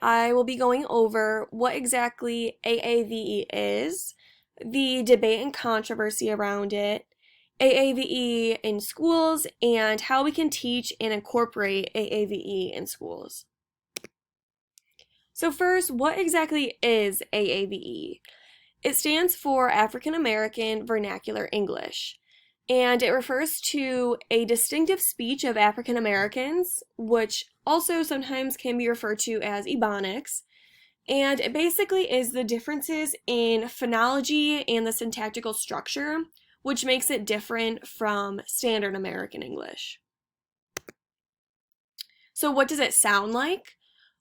I will be going over what exactly AAVE is, the debate and controversy around it, AAVE in schools, and how we can teach and incorporate AAVE in schools. So first, what exactly is AAVE? It stands for African American Vernacular English, and it refers to a distinctive speech of African Americans, which also sometimes can be referred to as Ebonics, and it basically is the differences in phonology and the syntactical structure, which makes it different from Standard American English. So what does it sound like?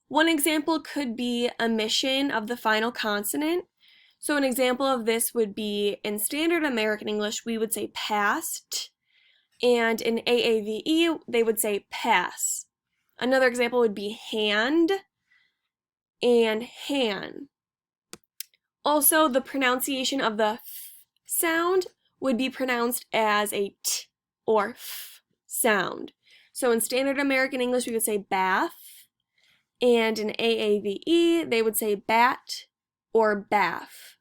One example could be omission of the final consonant. So an example of this would be in Standard American English, we would say past, and in AAVE, they would say pass. Another example would be hand and han. Also, the pronunciation of the f sound would be pronounced as a t or f sound. So in Standard American English, we would say bath, and in AAVE, they would say bat or bath.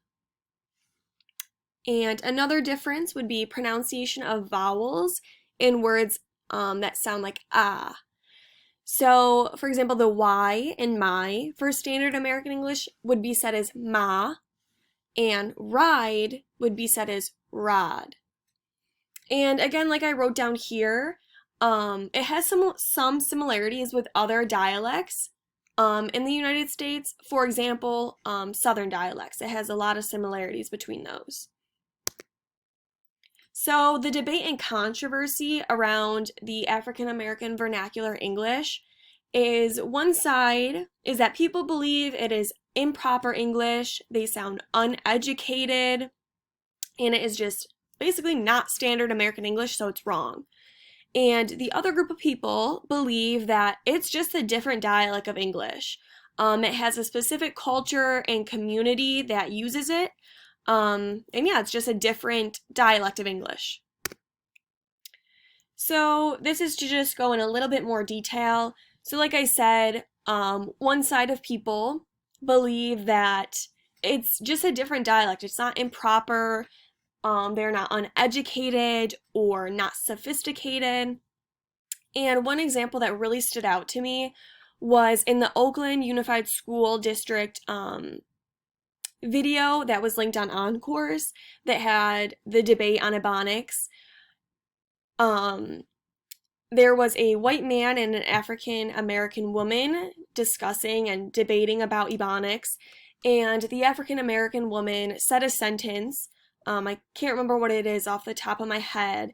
And another difference would be pronunciation of vowels in words that sound like ah. So, for example, the Y in my for Standard American English would be said as ma, and ride would be said as rod. And again, like I wrote down here, it has some similarities with other dialects in the United States. For example, Southern dialects. It has a lot of similarities between those. So the debate and controversy around the African American vernacular English is one side is that people believe it is improper English, they sound uneducated, and it is just basically not Standard American English, so it's wrong. And the other group of people believe that it's just a different dialect of English. It has a specific culture and community that uses it. And yeah, it's just a different dialect of English. So this is to just go in a little bit more detail. So like I said, one side of people believe that it's just a different dialect. It's not improper. They're not uneducated or not sophisticated. And one example that really stood out to me was in the Oakland Unified School District video that was linked on Encores that had the debate on Ebonics. There was a white man and an African American woman discussing and debating about Ebonics, and the African American woman said a sentence. I can't remember what it is off the top of my head,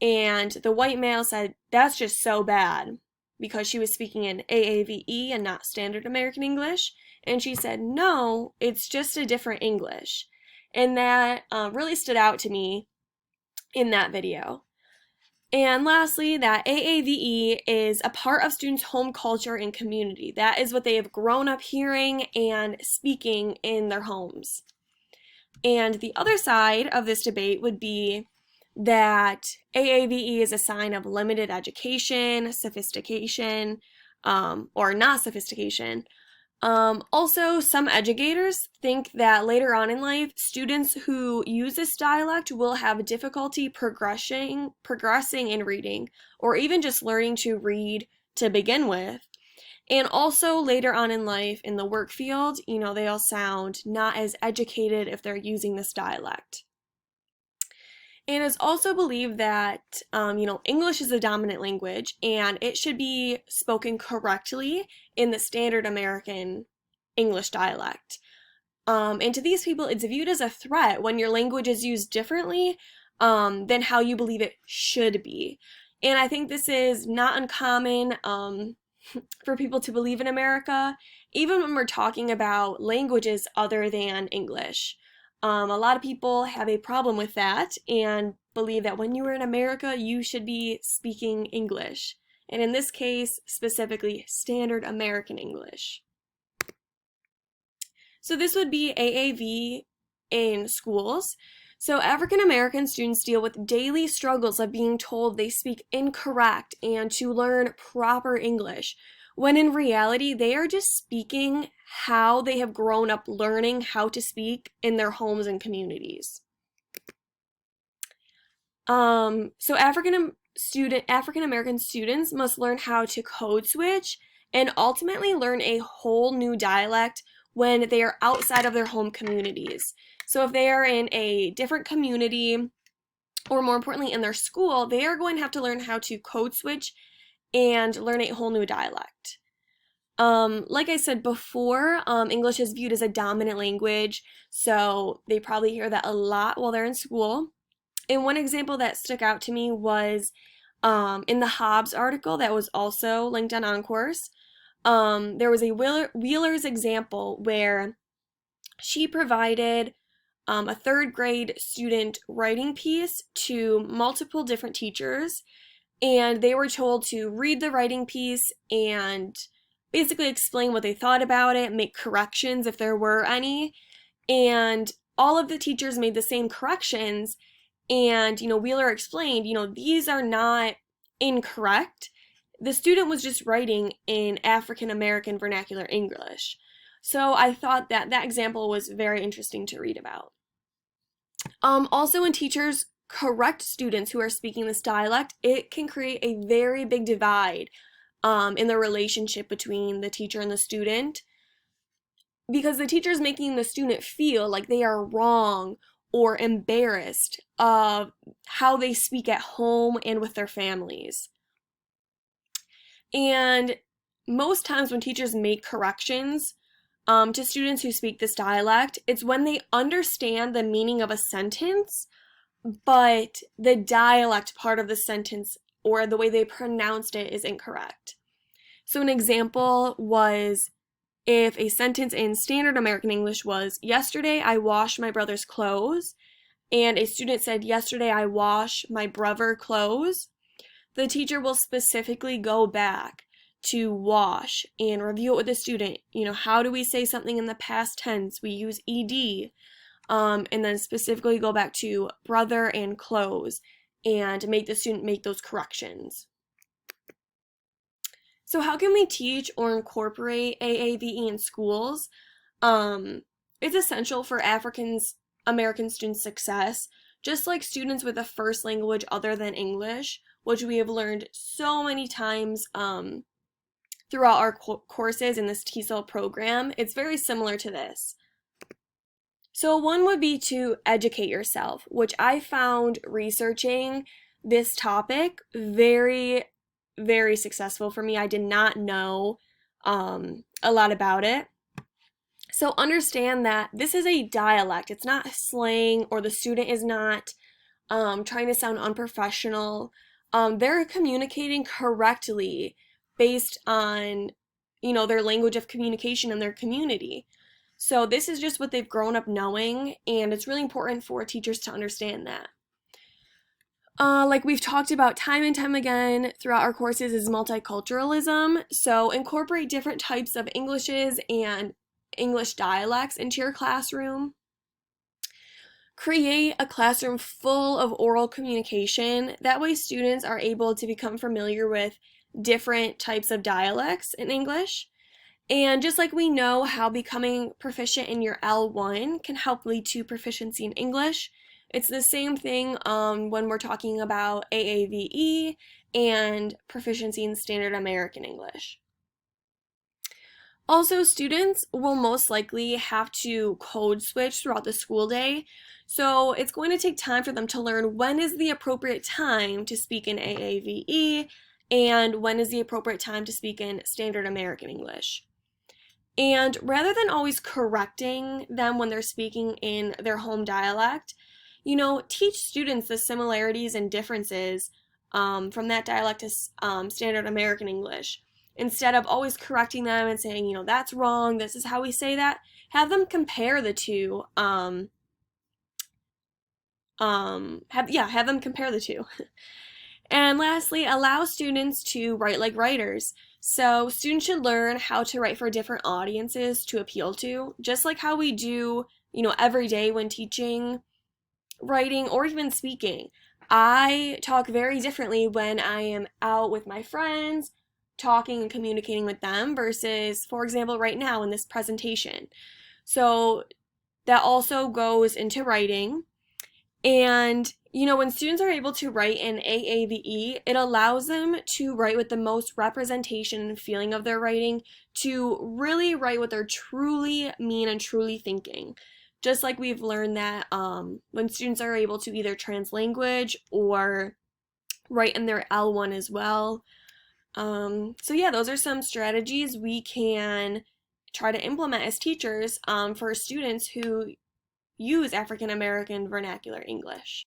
and the white male said, "That's just so bad," because she was speaking in AAVE and not Standard American English. And she said, "No, it's just a different English." And that really stood out to me in that video. And lastly, that AAVE is a part of students' home culture and community. That is what they have grown up hearing and speaking in their homes. And the other side of this debate would be that AAVE is a sign of limited education, sophistication, or not sophistication. Also, some educators think that later on in life, students who use this dialect will have difficulty progressing in reading, or even just learning to read to begin with. And also later on in life, in the work field, they'll sound not as educated if they're using this dialect. And it's also believed that, English is the dominant language and it should be spoken correctly in the Standard American English dialect. And to these people, it's viewed as a threat when your language is used differently than how you believe it should be. And I think this is not uncommon for people to believe in America, even when we're talking about languages other than English. A lot of people have a problem with that and believe that when you are in America, you should be speaking English. And in this case, specifically, Standard American English. So this would be AAV in schools. So African American students deal with daily struggles of being told they speak incorrect and to learn proper English, when in reality, they are just speaking how they have grown up learning how to speak in their homes and communities. So African American students must learn how to code switch and ultimately learn a whole new dialect when they are outside of their home communities. So if they are in a different community, or more importantly in their school, they are going to have to learn how to code switch and learn a whole new dialect. Like I said before, English is viewed as a dominant language, so they probably hear that a lot while they're in school. And one example that stuck out to me was in the Hobbs article that was also linked on OnCourse. There was a Wheeler's example where she provided a third grade student writing piece to multiple different teachers, and they were told to read the writing piece and basically explain what they thought about it, make corrections if there were any, and all of the teachers made the same corrections. And, Wheeler explained, these are not incorrect. The student was just writing in African American vernacular English. So I thought that that example was very interesting to read about. Also, when teachers correct students who are speaking this dialect, it can create a very big divide in the relationship between the teacher and the student, because the teacher is making the student feel like they are wrong or embarrassed of how they speak at home and with their families. And most times when teachers make corrections to students who speak this dialect, it's when they understand the meaning of a sentence, but the dialect part of the sentence or the way they pronounced it is incorrect. So an example was if a sentence in standard American English was, yesterday I washed my brother's clothes, and a student said, yesterday I washed my brother clothes, the teacher will specifically go back to wash and review it with the student. How do we say something in the past tense? We use ed, and then specifically go back to brother and clothes and make the student make those corrections. So how can we teach or incorporate AAVE in schools? It's essential for African American students' success, just like students with a first language other than English, which we have learned so many times throughout our courses in this TESOL program. It's very similar to this. So one would be to educate yourself, which I found researching this topic very, very successful for me. I did not know a lot about it. So understand that this is a dialect. It's not slang, or the student is not trying to sound unprofessional. They're communicating correctly based on, their language of communication in their community. So this is just what they've grown up knowing, and it's really important for teachers to understand that. Like we've talked about time and time again throughout our courses, is multiculturalism. So incorporate different types of Englishes and English dialects into your classroom. Create a classroom full of oral communication. That way students are able to become familiar with different types of dialects in English. And just like we know how becoming proficient in your L1 can help lead to proficiency in English, it's the same thing when we're talking about AAVE and proficiency in standard American English. Also, students will most likely have to code switch throughout the school day, so it's going to take time for them to learn when is the appropriate time to speak in AAVE and when is the appropriate time to speak in standard American English. And rather than always correcting them when they're speaking in their home dialect, teach students the similarities and differences from that dialect to standard American English. Instead of always correcting them and saying, that's wrong, this is how we say that, have them compare the two. Have them compare the two. And lastly, allow students to write like writers. So students should learn how to write for different audiences to appeal to, just like how we do, every day when teaching writing or even speaking. I talk very differently when I am out with my friends, talking and communicating with them versus, for example, right now in this presentation. So that also goes into writing. And, when students are able to write in AAVE, it allows them to write with the most representation and feeling of their writing, to really write what they're truly mean and truly thinking. Just like we've learned that when students are able to either translanguage or write in their L1 as well. So yeah, those are some strategies we can try to implement as teachers for students who use African American vernacular English.